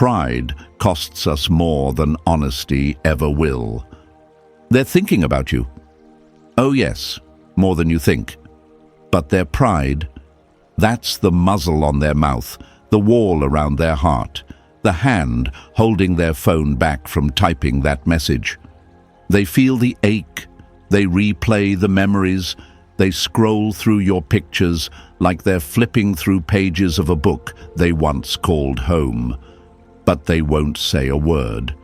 Pride costs us more than honesty ever will. They're thinking about you. Oh yes, more than you think. But their pride, that's the muzzle on their mouth, the wall around their heart, the hand holding their phone back from typing that message. They feel the ache, they replay the memories, they scroll through your pictures like they're flipping through pages of a book they once called home. But they won't say a word.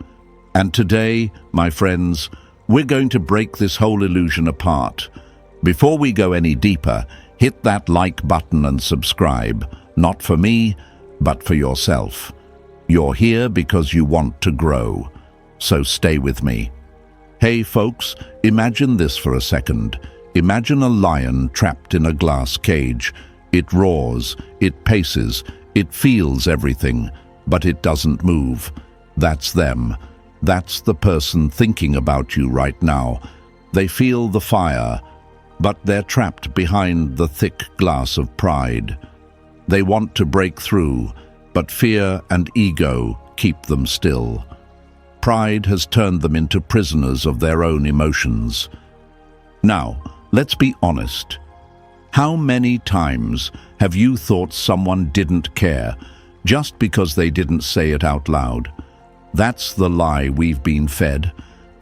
And today, my friends, we're going to break this whole illusion apart. Before we go any deeper, hit that like button and subscribe, not for me, but for yourself. You're here because you want to grow, so stay with me. Hey folks, imagine this for a second. Imagine a lion trapped in a glass cage. It roars, it paces, it feels everything, but it doesn't move. That's them. That's the person thinking about you right now. They feel the fire, but they're trapped behind the thick glass of pride. They want to break through, but fear and ego keep them still. Pride has turned them into prisoners of their own emotions. Now, let's be honest. How many times have you thought someone didn't care just because they didn't say it out loud? That's the lie we've been fed.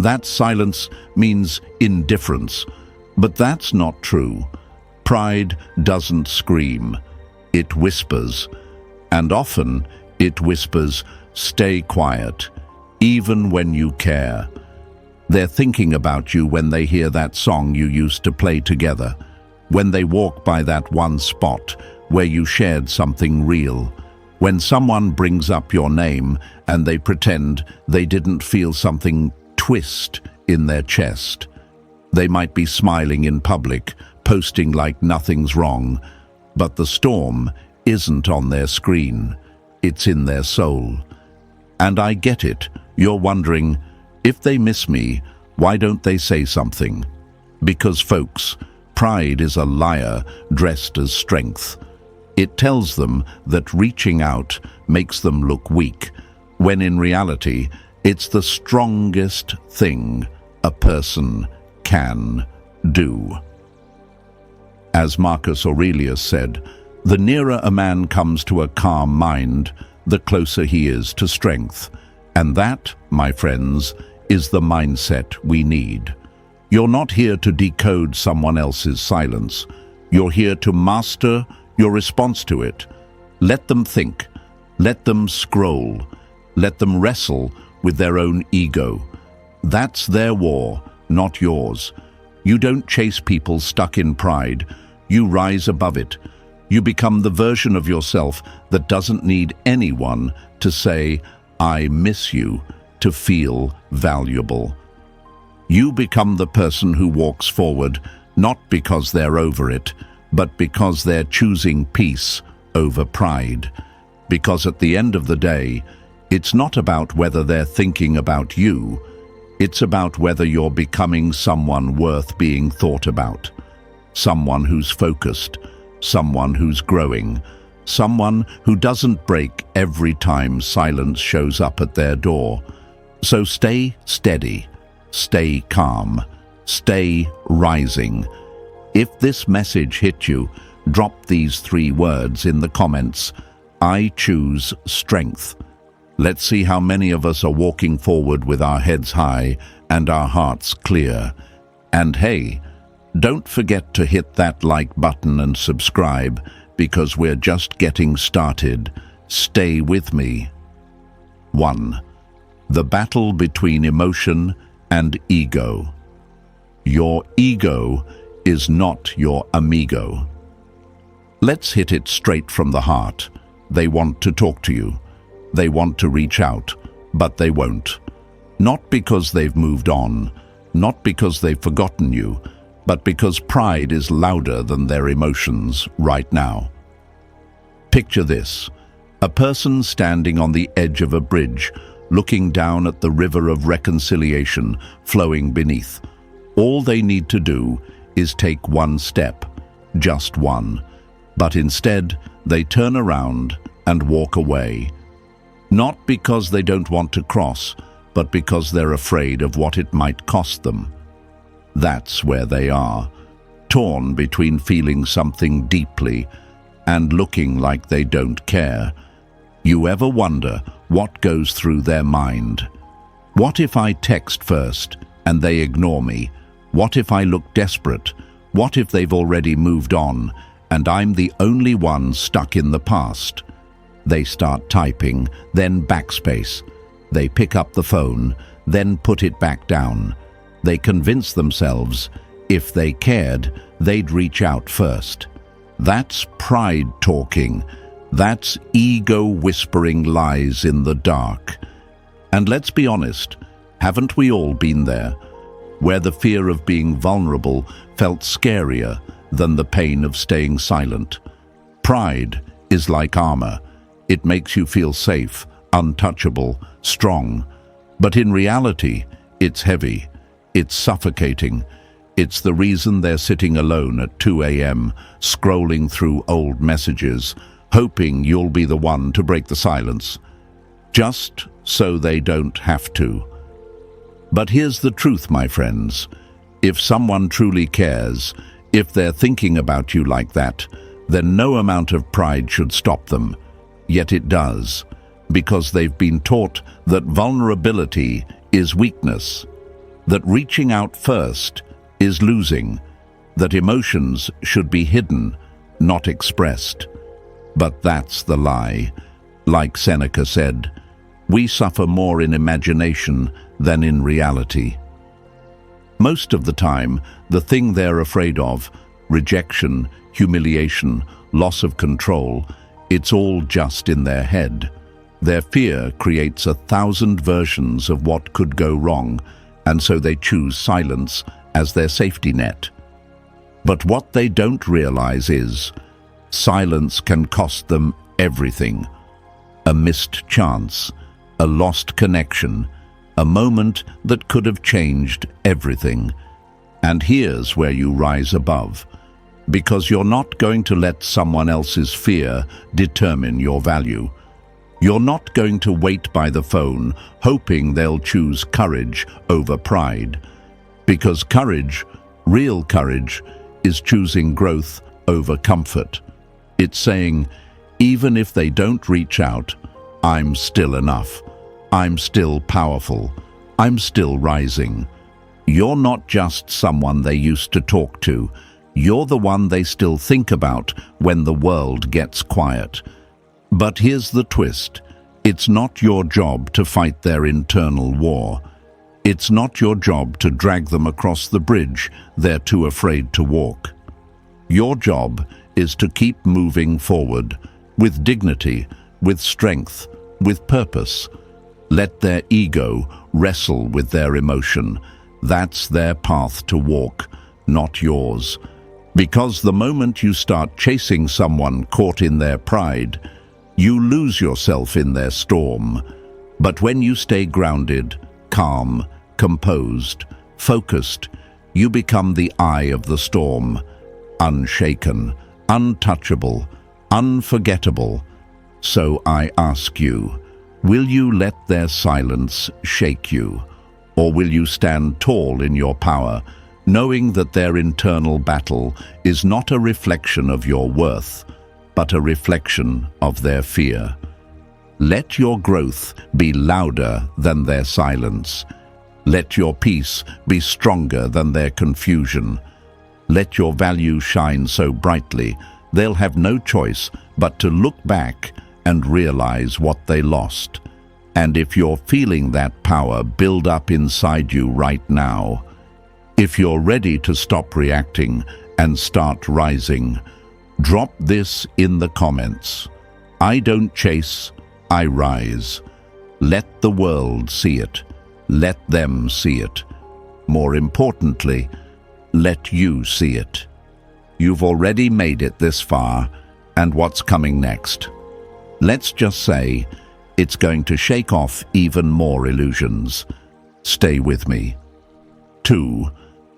That silence means indifference. But that's not true. Pride doesn't scream. It whispers. And often it whispers, "Stay quiet," even when you care. They're thinking about you when they hear that song you used to play together, when they walk by that one spot where you shared something real, when someone brings up your name and they pretend they didn't feel something twist in their chest. They might be smiling in public, posting like nothing's wrong, but the storm isn't on their screen. It's in their soul. And I get it. You're wondering, if they miss me, why don't they say something? Because, folks, pride is a liar dressed as strength. It tells them that reaching out makes them look weak, when in reality, it's the strongest thing a person can do. As Marcus Aurelius said, the nearer a man comes to a calm mind, the closer he is to strength. And that, my friends, is the mindset we need. You're not here to decode someone else's silence. You're here to master your response to it. Let them think. Let them scroll. Let them wrestle with their own ego. That's their war, not yours. You don't chase people stuck in pride. You rise above it. You become the version of yourself that doesn't need anyone to say, "I miss you," to feel valuable. You become the person who walks forward, not because they're over it, but because they're choosing peace over pride. Because at the end of the day, it's not about whether they're thinking about you, it's about whether you're becoming someone worth being thought about. Someone who's focused, someone who's growing, someone who doesn't break every time silence shows up at their door. So stay steady, stay calm, stay rising. If this message hit you, drop these 3 words in the comments. I choose strength. Let's see how many of us are walking forward with our heads high and our hearts clear. And hey, don't forget to hit that like button and subscribe, because we're just getting started. Stay with me. 1. The battle between emotion and ego. Your ego is not your amigo. Let's hit it straight from the heart. They want to talk to you. They want to reach out, but they won't. Not because they've moved on, not because they've forgotten you, but because pride is louder than their emotions right now. Picture this: a person standing on the edge of a bridge, looking down at the river of reconciliation flowing beneath. All they need to do is take one step, just one. But instead, they turn around and walk away. Not because they don't want to cross, but because they're afraid of what it might cost them. That's where they are, torn between feeling something deeply and looking like they don't care. You ever wonder what goes through their mind? What if I text first and they ignore me? What if I look desperate? What if they've already moved on and I'm the only one stuck in the past? They start typing, then backspace. They pick up the phone, then put it back down. They convince themselves if they cared, they'd reach out first. That's pride talking. That's ego whispering lies in the dark. And let's be honest, haven't we all been there? Where the fear of being vulnerable felt scarier than the pain of staying silent. Pride is like armor. It makes you feel safe, untouchable, strong. But in reality, it's heavy. It's suffocating. It's the reason they're sitting alone at 2 a.m., scrolling through old messages, hoping you'll be the one to break the silence. Just so they don't have to. But here's the truth, my friends. If someone truly cares, if they're thinking about you like that, then no amount of pride should stop them. Yet it does, because they've been taught that vulnerability is weakness, that reaching out first is losing, that emotions should be hidden, not expressed. But that's the lie. Like Seneca said, we suffer more in imagination than in reality. Most of the time, the thing they're afraid of, rejection, humiliation, loss of control, it's all just in their head. Their fear creates 1,000 versions of what could go wrong, and so they choose silence as their safety net. But what they don't realize is, silence can cost them everything. A missed chance, a lost connection, a moment that could have changed everything. And here's where you rise above. Because you're not going to let someone else's fear determine your value. You're not going to wait by the phone, hoping they'll choose courage over pride. Because courage, real courage, is choosing growth over comfort. It's saying, even if they don't reach out, I'm still enough. I'm still powerful. I'm still rising. You're not just someone they used to talk to. You're the one they still think about when the world gets quiet. But here's the twist. It's not your job to fight their internal war. It's not your job to drag them across the bridge they're too afraid to walk. Your job is to keep moving forward, with dignity, with strength, with purpose. Let their ego wrestle with their emotion. That's their path to walk, not yours. Because the moment you start chasing someone caught in their pride, you lose yourself in their storm. But when you stay grounded, calm, composed, focused, you become the eye of the storm, unshaken, untouchable, unforgettable. So I ask you, will you let their silence shake you? Or will you stand tall in your power, knowing that their internal battle is not a reflection of your worth, but a reflection of their fear? Let your growth be louder than their silence. Let your peace be stronger than their confusion. Let your value shine so brightly, they'll have no choice but to look back and realize what they lost. And if you're feeling that power build up inside you right now, if you're ready to stop reacting and start rising, drop this in the comments. I don't chase, I rise. Let the world see it. Let them see it. More importantly, let you see it. You've already made it this far, and what's coming next? Let's just say it's going to shake off even more illusions. Stay with me. 2.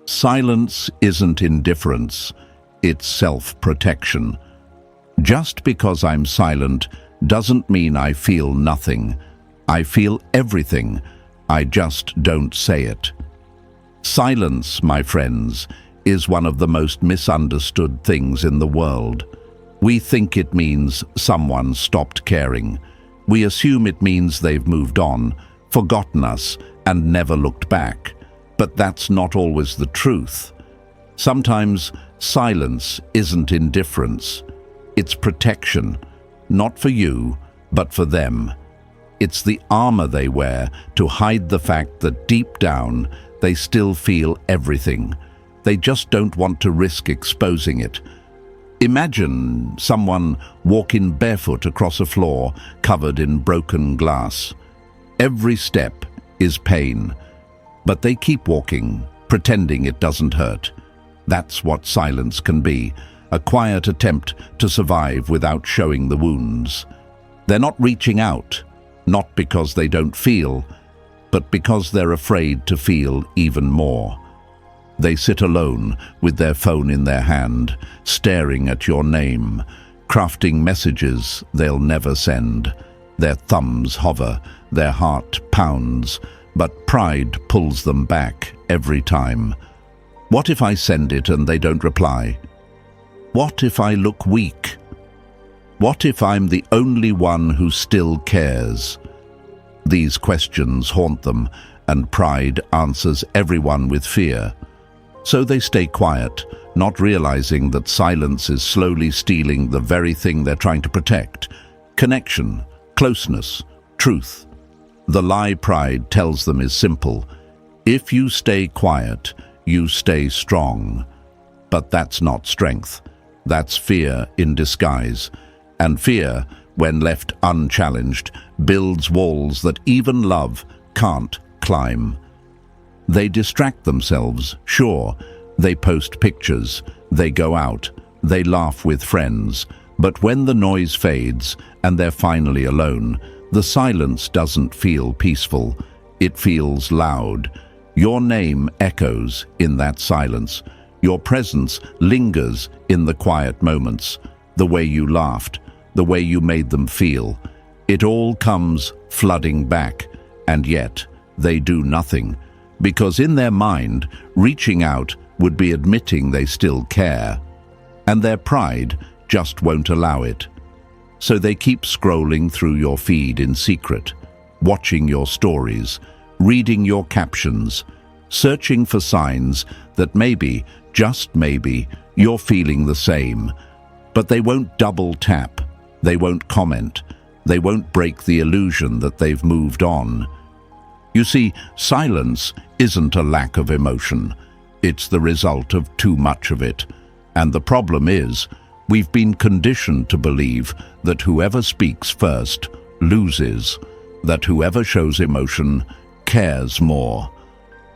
Silence isn't indifference, it's self-protection. Just because I'm silent doesn't mean I feel nothing. I feel everything. I just don't say it. Silence, my friends, is one of the most misunderstood things in the world. We think it means someone stopped caring. We assume it means they've moved on, forgotten us, and never looked back. But that's not always the truth. Sometimes silence isn't indifference. It's protection, not for you, but for them. It's the armor they wear to hide the fact that deep down they still feel everything. They just don't want to risk exposing it. Imagine someone walking barefoot across a floor covered in broken glass. Every step is pain, but they keep walking, pretending it doesn't hurt. That's what silence can be, a quiet attempt to survive without showing the wounds. They're not reaching out, not because they don't feel, but because they're afraid to feel even more. They sit alone with their phone in their hand, staring at your name, crafting messages they'll never send. Their thumbs hover, their heart pounds, but pride pulls them back every time. What if I send it and they don't reply? What if I look weak? What if I'm the only one who still cares? These questions haunt them, and pride answers everyone with fear. So they stay quiet, not realizing that silence is slowly stealing the very thing they're trying to protect: connection, closeness, truth. The lie pride tells them is simple: if you stay quiet, you stay strong. But that's not strength. That's fear in disguise. And fear, when left unchallenged, builds walls that even love can't climb. They distract themselves, sure. They post pictures, they go out, they laugh with friends. But when the noise fades and they're finally alone, the silence doesn't feel peaceful. It feels loud. Your name echoes in that silence. Your presence lingers in the quiet moments. The way you laughed, the way you made them feel. It all comes flooding back, and yet they do nothing. Because in their mind, reaching out would be admitting they still care. And their pride just won't allow it. So they keep scrolling through your feed in secret, watching your stories, reading your captions, searching for signs that maybe, just maybe, you're feeling the same. But they won't double tap, they won't comment, they won't break the illusion that they've moved on. You see, silence isn't a lack of emotion. It's the result of too much of it. And the problem is, we've been conditioned to believe that whoever speaks first loses, that whoever shows emotion cares more.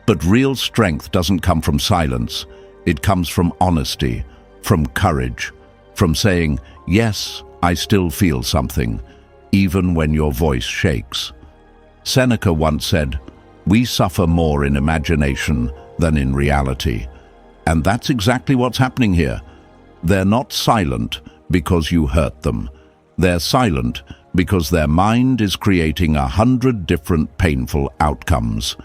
But real strength doesn't come from silence. It comes from honesty, from courage, from saying, yes, I still feel something, even when your voice shakes. Seneca once said, we suffer more in imagination than in reality. And that's exactly what's happening here. They're not silent because you hurt them. They're silent because their mind is creating 100 different painful outcomes,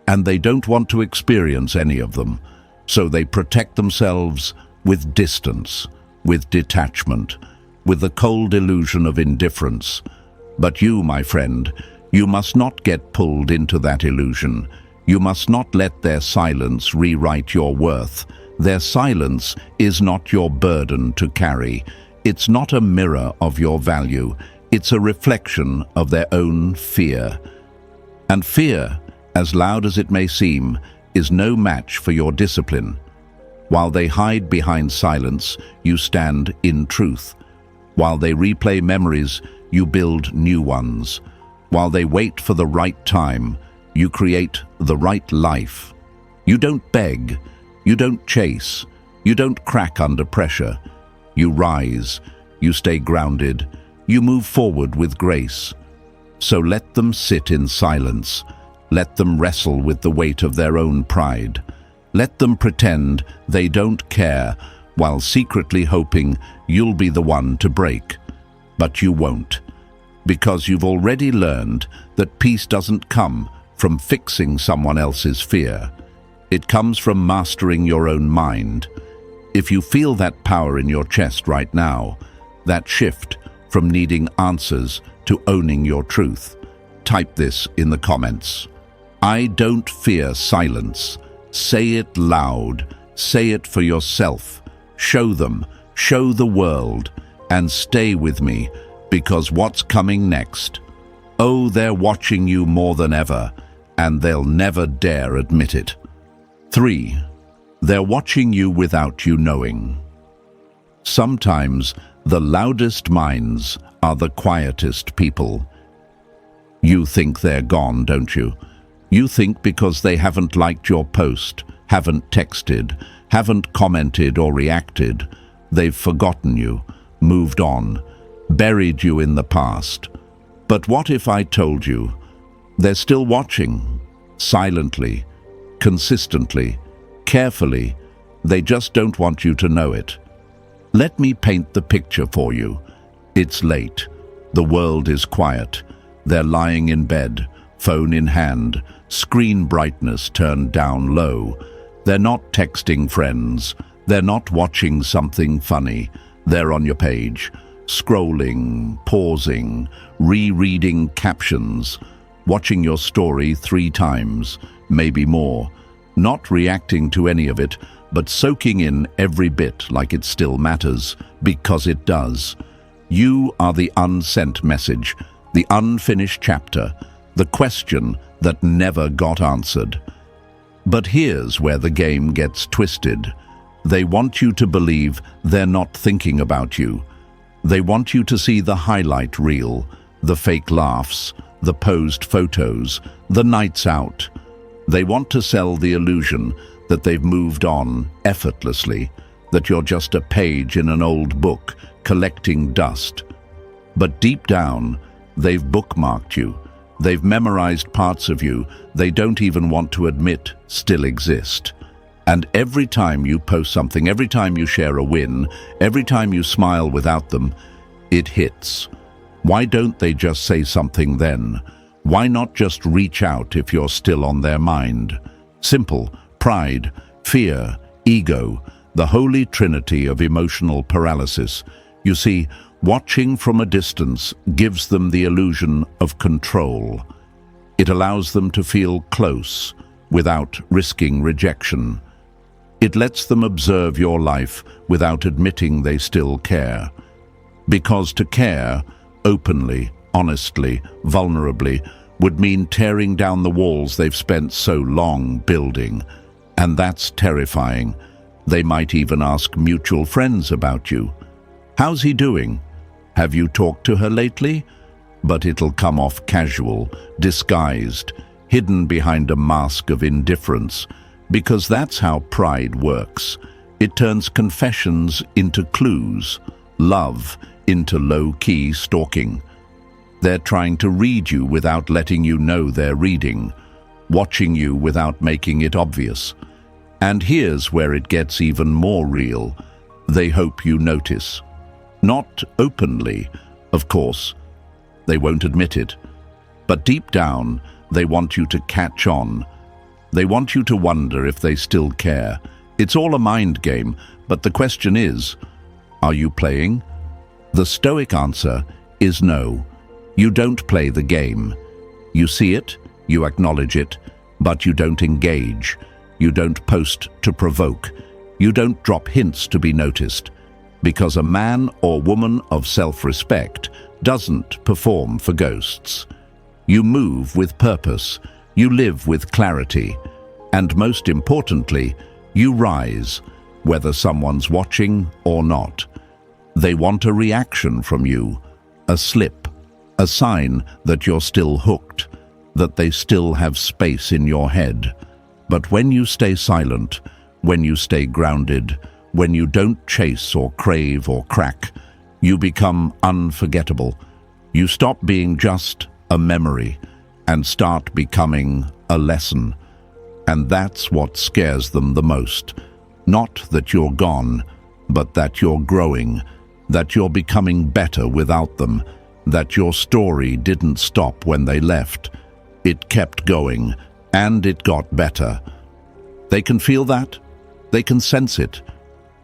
and they don't want to experience any of them. So they protect themselves with distance, with detachment, with the cold illusion of indifference. But you, my friend, you must not get pulled into that illusion. You must not let their silence rewrite your worth. Their silence is not your burden to carry. It's not a mirror of your value. It's a reflection of their own fear. And fear, as loud as it may seem, is no match for your discipline. While they hide behind silence, you stand in truth. While they replay memories, you build new ones. While they wait for the right time, you create the right life. You don't beg, you don't chase, you don't crack under pressure. You rise, you stay grounded, you move forward with grace. So let them sit in silence. Let them wrestle with the weight of their own pride. Let them pretend they don't care while secretly hoping you'll be the one to break. But you won't. because you've already learned that peace doesn't come from fixing someone else's fear. It comes from mastering your own mind. If you feel that power in your chest right now, that shift from needing answers to owning your truth, type this in the comments. I don't fear silence. Say it loud. Say it for yourself. Show them, show the world, and stay with me, because what's coming next? Oh, they're watching you more than ever, and they'll never dare admit it. 3. They're watching you without you knowing. Sometimes the loudest minds are the quietest people. You think they're gone, don't you? You think because they haven't liked your post, haven't texted, haven't commented or reacted, they've forgotten you, moved on, buried you in the past. But what if I told you they're still watching, silently, consistently, carefully? They just don't want you to know it. Let me paint the picture for you. It's late. The world is quiet. They're lying in bed, phone in hand, screen brightness turned down low. They're not texting friends. They're not watching something funny. They're on your page, scrolling, pausing, rereading captions, watching your story 3 times, maybe more, not reacting to any of it, but soaking in every bit like it still matters, because it does. You are the unsent message, the unfinished chapter, the question that never got answered. But here's where the game gets twisted. They want you to believe they're not thinking about you. They want you to see the highlight reel, the fake laughs, the posed photos, the nights out. They want to sell the illusion that they've moved on effortlessly, that you're just a page in an old book collecting dust. But deep down, they've bookmarked you. They've memorized parts of you they don't even want to admit still exist. And every time you post something, every time you share a win, every time you smile without them, it hits. Why don't they just say something then? Why not just reach out if you're still on their mind? Simple. Pride, fear, ego, the holy trinity of emotional paralysis. You see, watching from a distance gives them the illusion of control. It allows them to feel close without risking rejection. It lets them observe your life without admitting they still care. Because to care, openly, honestly, vulnerably, would mean tearing down the walls they've spent so long building. And that's terrifying. They might even ask mutual friends about you. How's he doing? Have you talked to her lately? But it'll come off casual, disguised, hidden behind a mask of indifference, because that's how pride works. It turns confessions into clues, love into low-key stalking. They're trying to read you without letting you know they're reading, watching you without making it obvious. And here's where it gets even more real. They hope you notice. Not openly, of course. They won't admit it. But deep down, they want you to catch on. They want you to wonder if they still care. It's all a mind game, but the question is, are you playing? The Stoic answer is no. You don't play the game. You see it, you acknowledge it, but you don't engage. You don't post to provoke. You don't drop hints to be noticed. Because a man or woman of self-respect doesn't perform for ghosts. You move with purpose. You live with clarity. And most importantly, you rise, whether someone's watching or not. They want a reaction from you, a slip, a sign that you're still hooked, that they still have space in your head. But when you stay silent, when you stay grounded, when you don't chase or crave or crack, you become unforgettable. You stop being just a memory and start becoming a lesson. And that's what scares them the most. Not that you're gone, but that you're growing, that you're becoming better without them. that your story didn't stop when they left. It kept going, and it got better. They can feel that, they can sense it,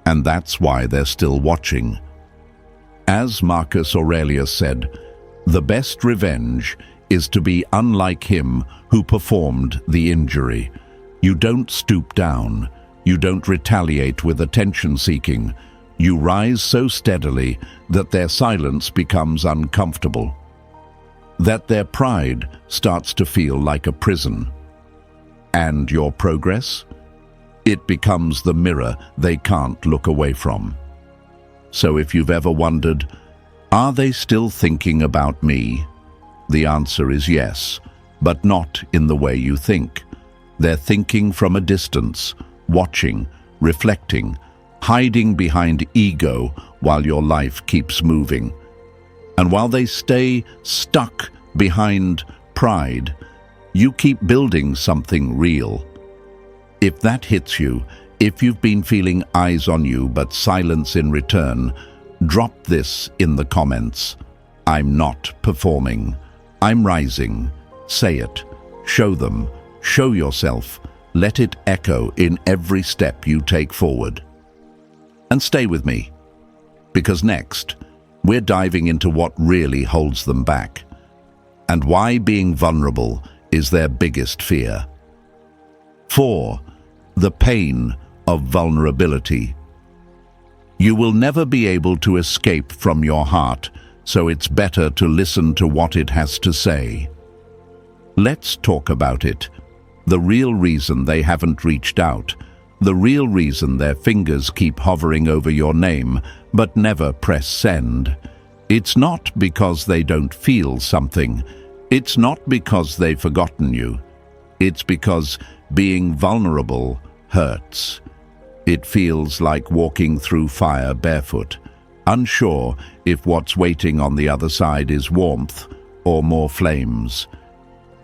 and that's why they're still watching. As Marcus Aurelius said, the best revenge is to be unlike him who performed the injury. You don't stoop down. You don't retaliate with attention-seeking. You rise so steadily that their silence becomes uncomfortable, that their pride starts to feel like a prison. And your progress? It becomes the mirror they can't look away from. So if you've ever wondered, are they still thinking about me? The answer is yes, but not in the way you think. They're thinking from a distance, watching, reflecting, hiding behind ego while your life keeps moving. And while they stay stuck behind pride, you keep building something real. If that hits you, if you've been feeling eyes on you but silence in return, drop this in the comments. I'm not performing. I'm rising. Say it. Show them. Show yourself. Let it echo in every step you take forward. And stay with me, because next, we're diving into what really holds them back, and why being vulnerable is their biggest fear. 4. The pain of vulnerability. You will never be able to escape from your heart, so it's better to listen to what it has to say. Let's talk about it. The real reason they haven't reached out, the real reason their fingers keep hovering over your name but never press send. It's not because they don't feel something. It's not because they've forgotten you. It's because being vulnerable hurts. It feels like walking through fire barefoot, unsure if what's waiting on the other side is warmth or more flames.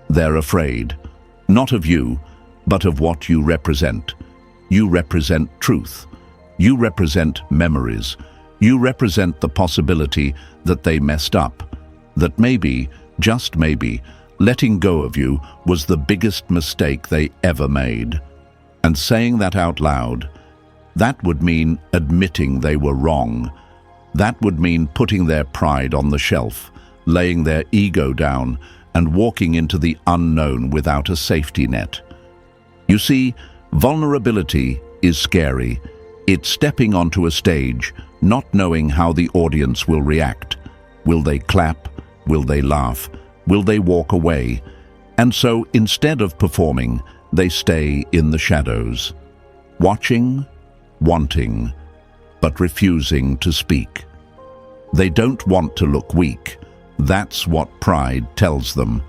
They're afraid, not of you, but of what you represent. You represent truth. You represent memories. You represent the possibility that they messed up, that maybe, just maybe, letting go of you was the biggest mistake they ever made. And saying that out loud, that would mean admitting they were wrong. That would mean putting their pride on the shelf, laying their ego down, and walking into the unknown without a safety net. You see, vulnerability is scary. It's stepping onto a stage, not knowing how the audience will react. Will they clap? Will they laugh? Will they walk away? And so, instead of performing, they stay in the shadows, watching, wanting, but refusing to speak. They don't want to look weak. That's what pride tells them.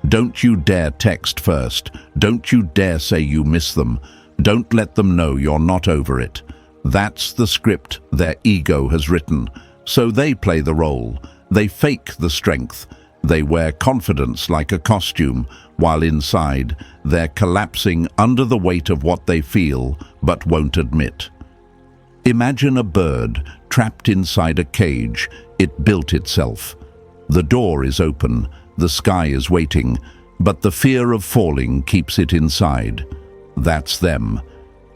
Don't you dare text first. Don't you dare say you miss them. Don't let them know you're not over it. That's the script their ego has written. So they play the role. They fake the strength. They wear confidence like a costume, while inside they're collapsing under the weight of what they feel but won't admit. Imagine a bird trapped inside a cage it built itself. The door is open, the sky is waiting, but the fear of falling keeps it inside. That's them.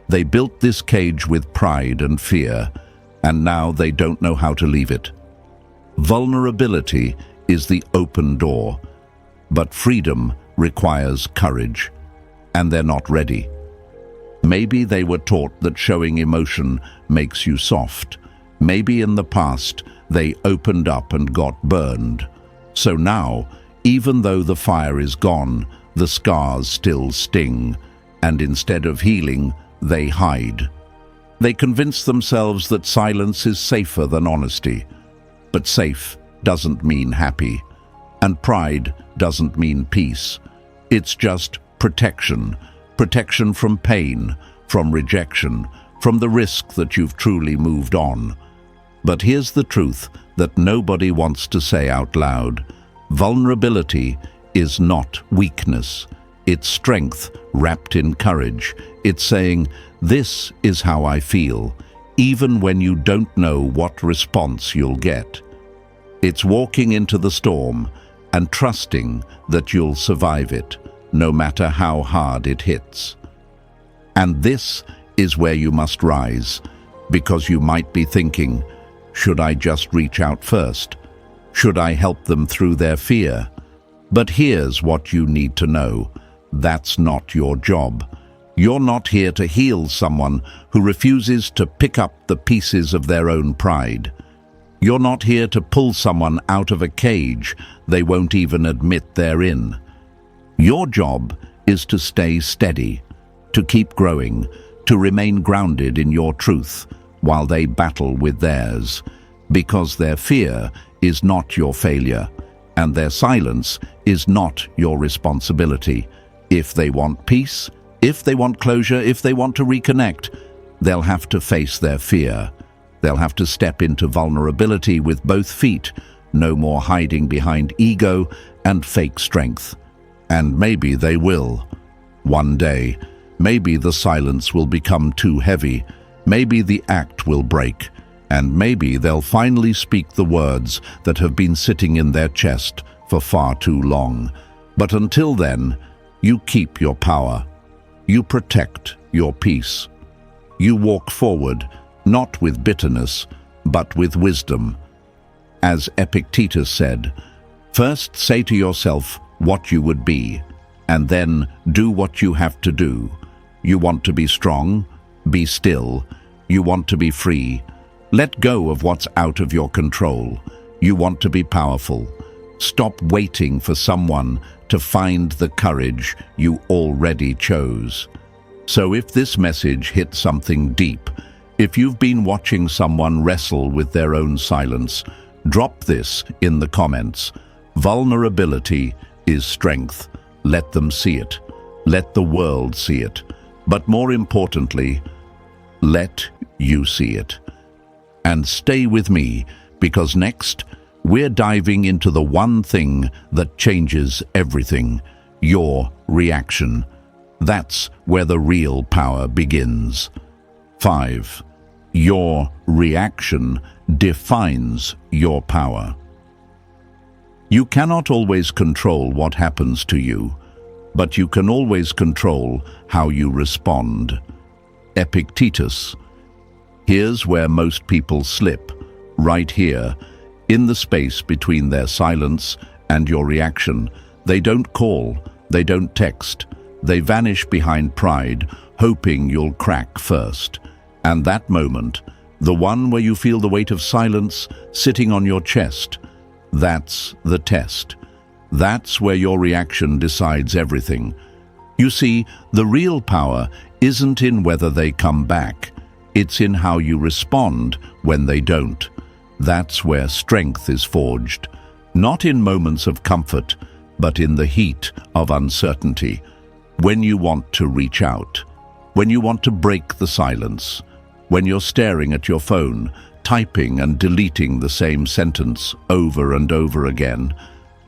They built this cage with pride and fear, and now they don't know how to leave it. Vulnerability is the open door, but freedom requires courage, and they're not ready. Maybe they were taught that showing emotion makes you soft. Maybe in the past they opened up and got burned. So now, even though the fire is gone, the scars still sting, and instead of healing, they hide. They convince themselves that silence is safer than honesty. But safe doesn't mean happy, and pride doesn't mean peace. It's just protection. Protection from pain, from rejection, from the risk that you've truly moved on. But here's the truth that nobody wants to say out loud. Vulnerability is not weakness. It's strength wrapped in courage. It's saying, this is how I feel, even when you don't know what response you'll get. It's walking into the storm and trusting that you'll survive it, no matter how hard it hits. And this is where you must rise, because you might be thinking, should I just reach out first? Should I help them through their fear? But here's what you need to know. That's not your job. You're not here to heal someone who refuses to pick up the pieces of their own pride. You're not here to pull someone out of a cage they won't even admit they're in. Your job is to stay steady, to keep growing, to remain grounded in your truth while they battle with theirs, because their fear is not your failure, and their silence is not your responsibility. If they want peace, if they want closure, if they want to reconnect, they'll have to face their fear. They'll have to step into vulnerability with both feet, no more hiding behind ego and fake strength. And maybe they will. One day, maybe the silence will become too heavy, maybe the act will break, and maybe they'll finally speak the words that have been sitting in their chest for far too long. But until then, you keep your power. You protect your peace. You walk forward, not with bitterness, but with wisdom. As Epictetus said, first say to yourself what you would be, and then do what you have to do. You want to be strong? Be still. You want to be free? Let go of what's out of your control. You want to be powerful? Stop waiting for someone to find the courage you already chose. So if this message hit something deep, if you've been watching someone wrestle with their own silence, drop this in the comments. Vulnerability is strength. Let them see it. Let the world see it. But more importantly, let you see it. And stay with me, because next, we're diving into the one thing that changes everything: your reaction. That's where the real power begins. 5. Your reaction defines your power. You cannot always control what happens to you, but you can always control how you respond. Epictetus. Here's where most people slip, right here, in the space between their silence and your reaction. They don't call, they don't text, they vanish behind pride, hoping you'll crack first. And that moment, the one where you feel the weight of silence sitting on your chest, that's the test. That's where your reaction decides everything. You see, the real power isn't in whether they come back. It's in how you respond when they don't. That's where strength is forged, not in moments of comfort, but in the heat of uncertainty. When you want to reach out, when you want to break the silence, when you're staring at your phone, typing and deleting the same sentence over and over again,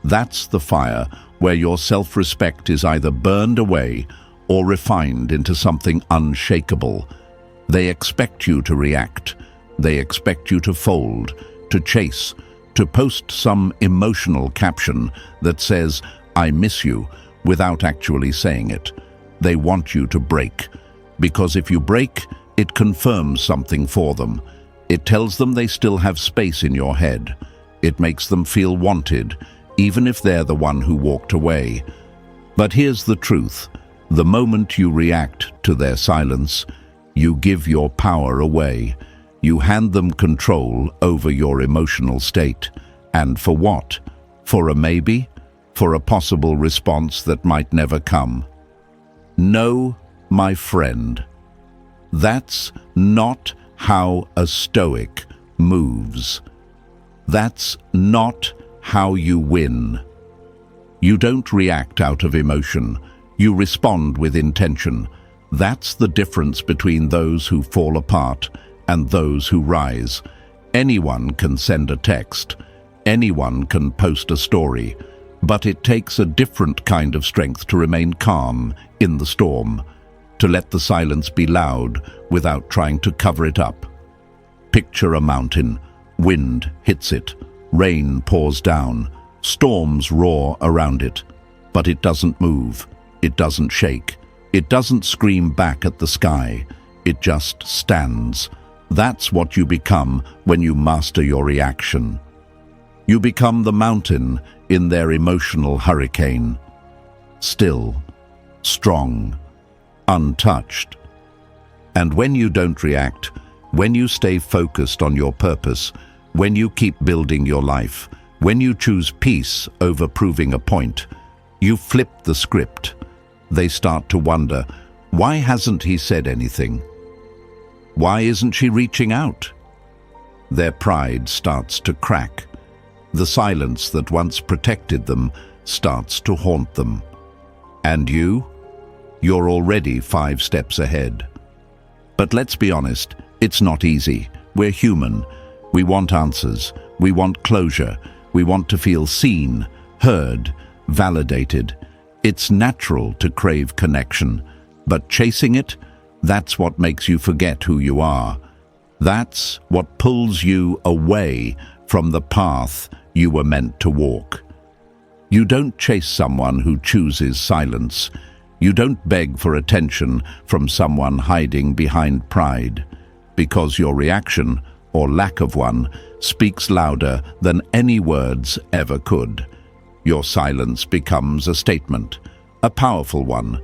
that's the fire where your self-respect is either burned away or refined into something unshakable. They expect you to react. They expect you to fold, to chase, to post some emotional caption that says, "I miss you," without actually saying it. They want you to break, because if you break, it confirms something for them. It tells them they still have space in your head. It makes them feel wanted, even if they're the one who walked away. But here's the truth. The moment you react to their silence, you give your power away. You hand them control over your emotional state. And for what? For a maybe? For a possible response that might never come? No, my friend. That's not how a Stoic moves. That's not how you win. You don't react out of emotion. You respond with intention. That's the difference between those who fall apart and those who rise. Anyone can send a text. Anyone can post a story. But it takes a different kind of strength to remain calm in the storm, to let the silence be loud without trying to cover it up. Picture a mountain. Wind hits it. Rain pours down, storms roar around it, but it doesn't move, it doesn't shake, it doesn't scream back at the sky, it just stands. That's what you become when you master your reaction. You become the mountain in their emotional hurricane. Still, strong, untouched. And when you don't react, when you stay focused on your purpose, when you keep building your life, when you choose peace over proving a point, you flip the script. They start to wonder, why hasn't he said anything? Why isn't she reaching out? Their pride starts to crack. The silence that once protected them starts to haunt them. And you're already 5 steps ahead. But let's be honest, it's not easy. We're human. We want answers. We want closure. We want to feel seen, heard, validated. It's natural to crave connection, but chasing it, that's what makes you forget who you are. That's what pulls you away from the path you were meant to walk. You don't chase someone who chooses silence. You don't beg for attention from someone hiding behind pride, because your reaction, or lack of one, speaks louder than any words ever could. Your silence becomes a statement, a powerful one.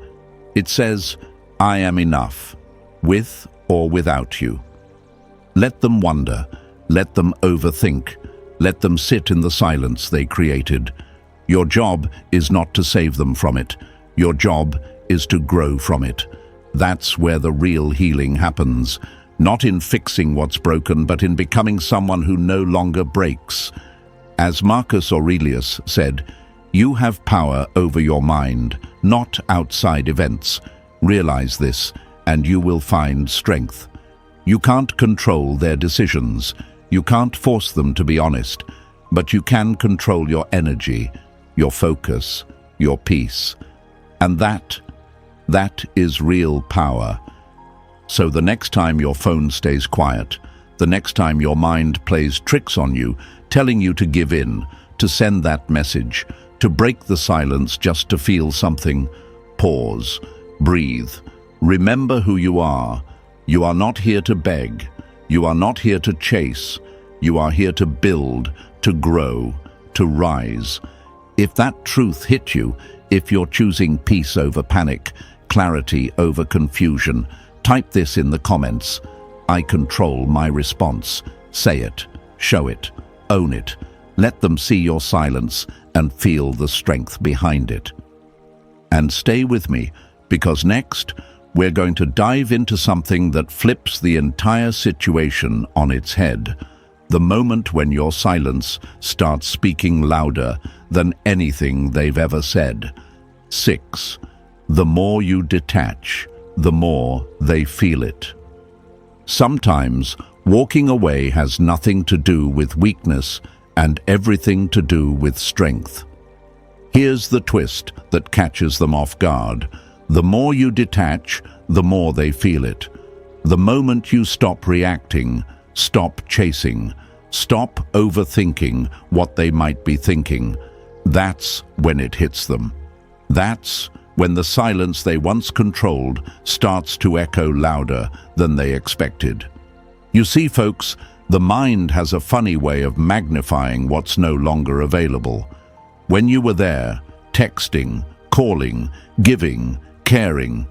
It says, I am enough, with or without you. Let them wonder, let them overthink, let them sit in the silence they created. Your job is not to save them from it. Your job is to grow from it. That's where the real healing happens. Not in fixing what's broken, but in becoming someone who no longer breaks. As Marcus Aurelius said, you have power over your mind, not outside events. Realize this, and you will find strength. You can't control their decisions. You can't force them to be honest, but you can control your energy, your focus, your peace. And that is real power. So the next time your phone stays quiet, the next time your mind plays tricks on you, telling you to give in, to send that message, to break the silence just to feel something, pause, breathe. Remember who you are. You are not here to beg. You are not here to chase. You are here to build, to grow, to rise. If that truth hit you, if you're choosing peace over panic, clarity over confusion, type this in the comments. I control my response. Say it, show it, own it. Let them see your silence and feel the strength behind it. And stay with me, because next, we're going to dive into something that flips the entire situation on its head. The moment when your silence starts speaking louder than anything they've ever said. 6. The more you detach, the more they feel it. Sometimes, walking away has nothing to do with weakness and everything to do with strength. Here's the twist that catches them off guard. The more you detach, the more they feel it. The moment you stop reacting, stop chasing, stop overthinking what they might be thinking, that's when it hits them. That's when the silence they once controlled starts to echo louder than they expected. You see, folks, the mind has a funny way of magnifying what's no longer available. When you were there, texting, calling, giving, caring,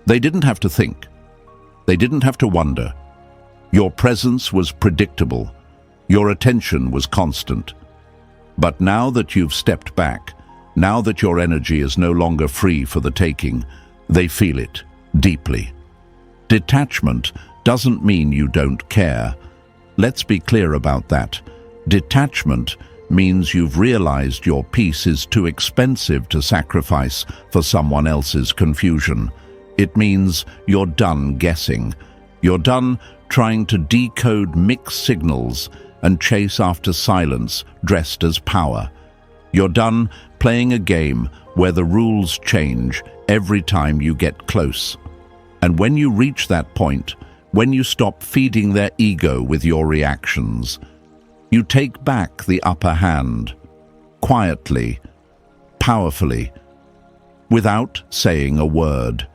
they didn't have to think. They didn't have to wonder. Your presence was predictable. Your attention was constant. But now that you've stepped back, now that your energy is no longer free for the taking, they feel it deeply. Detachment doesn't mean you don't care. Let's be clear about that. Detachment means you've realized your peace is too expensive to sacrifice for someone else's confusion. It means you're done guessing. You're done trying to decode mixed signals and chase after silence dressed as power. You're done playing a game where the rules change every time you get close. And when you reach that point, when you stop feeding their ego with your reactions, You take back the upper hand, quietly, powerfully, without saying a word.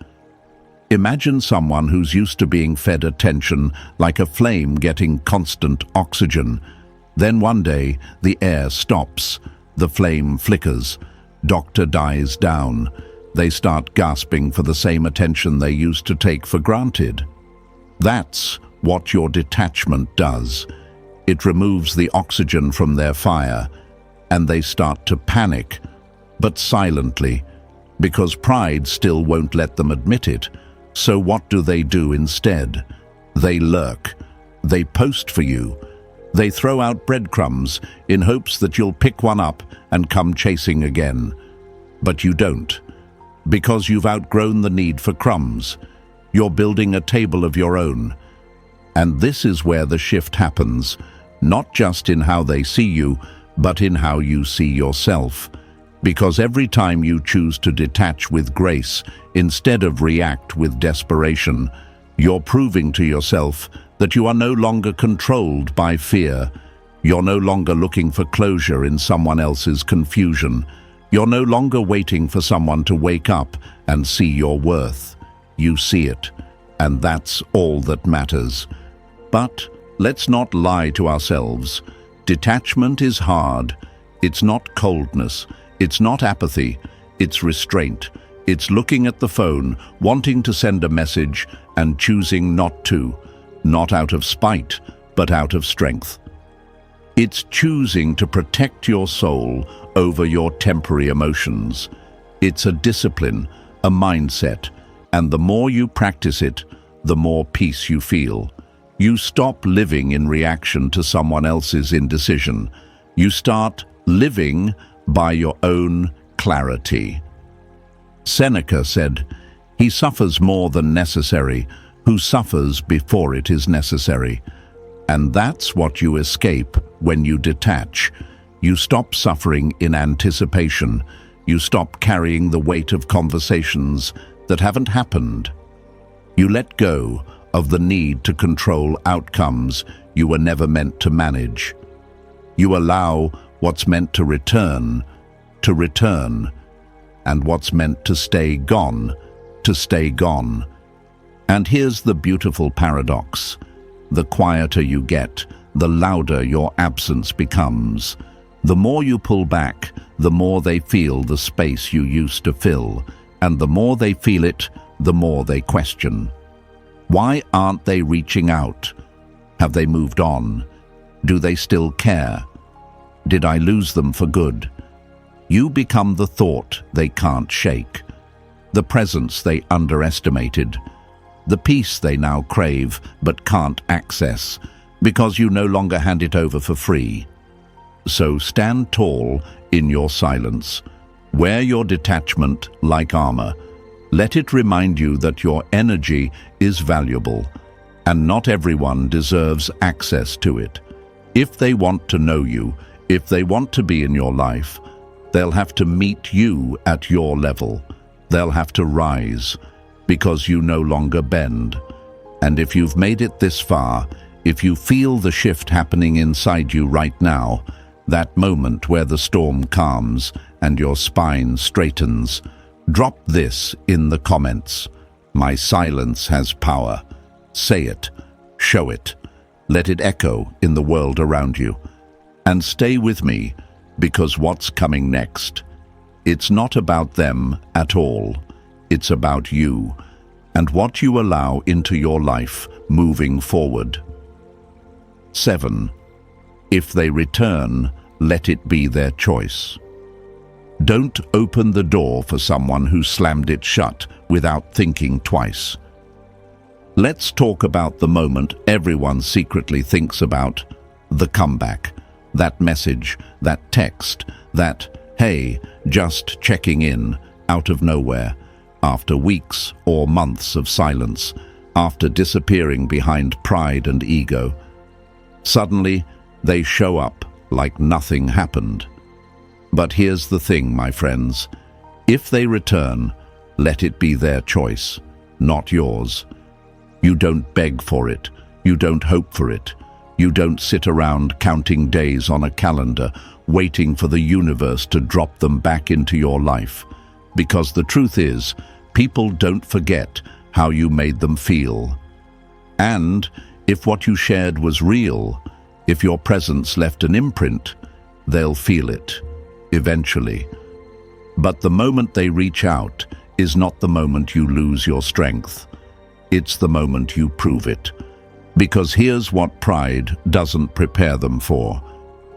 Imagine someone who's used to being fed attention like a flame getting constant oxygen. Then one day, the air stops, the flame flickers, doctor dies down. They start gasping for the same attention they used to take for granted. That's what your detachment does. It removes the oxygen from their fire, and they start to panic, but silently, because pride still won't let them admit it. So what do they do instead? They lurk. They post for you. They throw out breadcrumbs in hopes that you'll pick one up and come chasing again. But you don't, because you've outgrown the need for crumbs. You're building a table of your own. And this is where the shift happens, not just in how they see you, but in how you see yourself. Because every time you choose to detach with grace instead of react with desperation, you're proving to yourself that you are no longer controlled by fear. You're no longer looking for closure in someone else's confusion. You're no longer waiting for someone to wake up and see your worth. You see it, and that's all that matters. But let's not lie to ourselves. Detachment is hard. It's not coldness. It's not apathy. It's restraint. It's looking at the phone, wanting to send a message, and choosing not to. Not out of spite, but out of strength. It's choosing to protect your soul over your temporary emotions. It's a discipline, a mindset, and the more you practice it, the more peace you feel. You stop living in reaction to someone else's indecision. You start living by your own clarity. Seneca said, "He suffers more than necessary who suffers before it is necessary." And that's what you escape when you detach. You stop suffering in anticipation. You stop carrying the weight of conversations that haven't happened. You let go of the need to control outcomes you were never meant to manage. You allow what's meant to return, and what's meant to stay gone. And here's the beautiful paradox. The quieter you get, the louder your absence becomes. The more you pull back, the more they feel the space you used to fill, and the more they feel it, the more they question. Why aren't they reaching out? Have they moved on? Do they still care? Did I lose them for good? You become the thought they can't shake, the presence they underestimated, the peace they now crave but can't access, because you no longer hand it over for free. So stand tall in your silence. Wear your detachment like armor. Let it remind you that your energy is valuable, and not everyone deserves access to it. If they want to know you, if they want to be in your life, they'll have to meet you at your level. They'll have to rise, because you no longer bend. And if you've made it this far, if you feel the shift happening inside you right now, that moment where the storm calms and your spine straightens, drop this in the comments. My silence has power. Say it, show it, let it echo in the world around you. And stay with me, because what's coming next, it's not about them at all. It's about you and what you allow into your life moving forward. 7. If they return, let it be their choice. Don't open the door for someone who slammed it shut without thinking twice. Let's talk about the moment everyone secretly thinks about, the comeback. That message, that text, that, "Hey, just checking in," out of nowhere, after weeks or months of silence, after disappearing behind pride and ego. Suddenly, they show up like nothing happened. But here's the thing, my friends. If they return, let it be their choice, not yours. You don't beg for it. You don't hope for it. You don't sit around counting days on a calendar, waiting for the universe to drop them back into your life. Because the truth is, people don't forget how you made them feel. And if what you shared was real, if your presence left an imprint, they'll feel it, eventually. But the moment they reach out is not the moment you lose your strength. It's the moment you prove it. Because here's what pride doesn't prepare them for: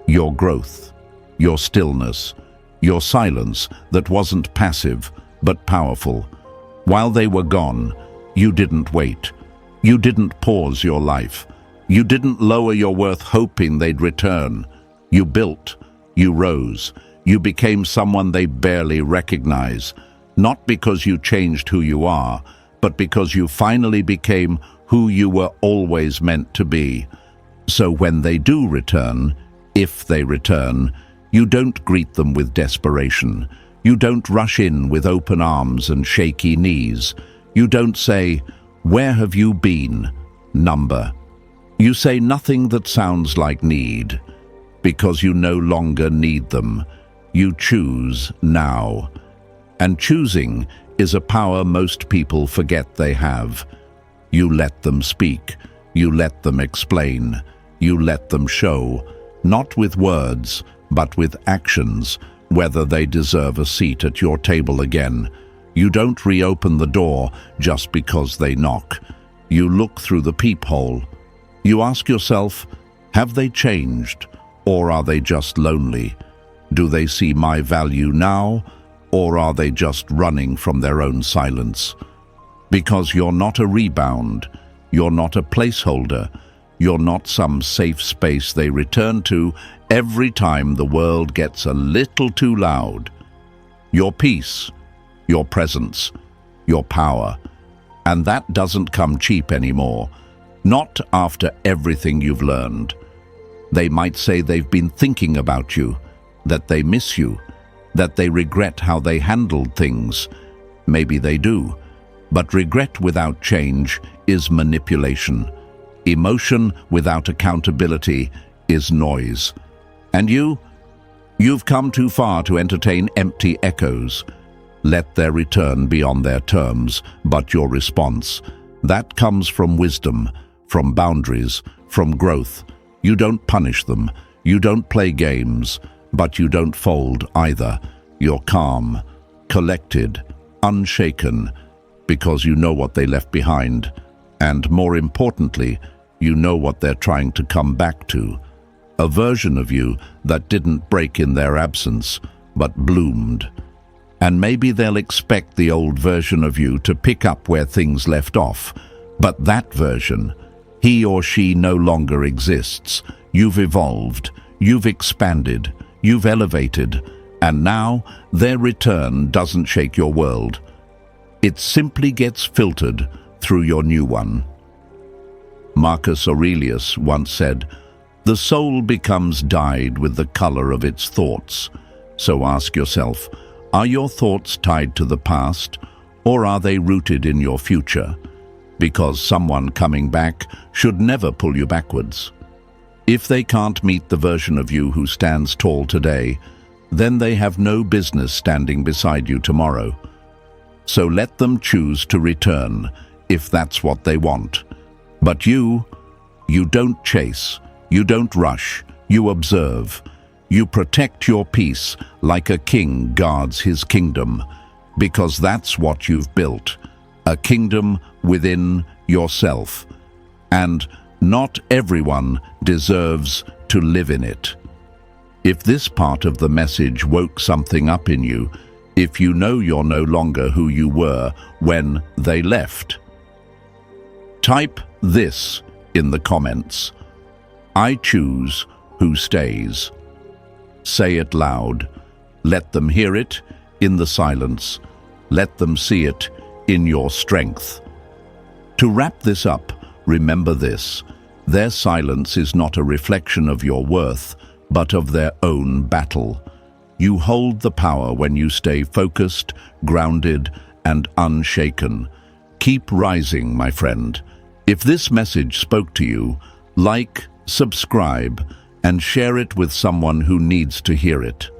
your growth, your stillness, your silence that wasn't passive but powerful. While they were gone, you didn't wait. You didn't pause your life. You didn't lower your worth hoping they'd return. You built, you rose, you became someone they barely recognize, not because you changed who you are, but because you finally became who you were always meant to be. So when they do return, if they return, you don't greet them with desperation. You don't rush in with open arms and shaky knees. You don't say, "Where have you been, number?" You say nothing that sounds like need, because you no longer need them. You choose now. And choosing is a power most people forget they have. You let them speak. You let them explain. You let them show, not with words, but with actions, whether they deserve a seat at your table again. You don't reopen the door just because they knock. You look through the peephole. You ask yourself, have they changed, or are they just lonely? Do they see my value now, or are they just running from their own silence? Because you're not a rebound, you're not a placeholder, you're not some safe space they return to every time the world gets a little too loud. Your peace, your presence, your power. And that doesn't come cheap anymore, not after everything you've learned. They might say they've been thinking about you, that they miss you, that they regret how they handled things. Maybe they do. But regret without change is manipulation. Emotion without accountability is noise. And you've come too far to entertain empty echoes. Let their return be on their terms, but your response, that comes from wisdom, from boundaries, from growth. You don't punish them, you don't play games, but you don't fold either. You're calm, collected, unshaken, because you know what they left behind, and more importantly, you know what they're trying to come back to. A version of you that didn't break in their absence, but bloomed. And maybe they'll expect the old version of you to pick up where things left off, but that version, he or she no longer exists. You've evolved, you've expanded, you've elevated, and now their return doesn't shake your world. It simply gets filtered through your new one. Marcus Aurelius once said, "The soul becomes dyed with the color of its thoughts." So ask yourself, are your thoughts tied to the past, or are they rooted in your future? Because someone coming back should never pull you backwards. If they can't meet the version of you who stands tall today, then they have no business standing beside you tomorrow. So let them choose to return, if that's what they want. But you don't chase, you don't rush, you observe. You protect your peace like a king guards his kingdom, because that's what you've built, a kingdom within yourself. And not everyone deserves to live in it. If this part of the message woke something up in you, if you know you're no longer who you were when they left, type this in the comments: I choose who stays. Say it loud. Let them hear it in the silence. Let them see it in your strength. To wrap this up, remember this: their silence is not a reflection of your worth, but of their own battle. You hold the power when you stay focused, grounded, and unshaken. Keep rising, my friend. If this message spoke to you, like, subscribe, and share it with someone who needs to hear it.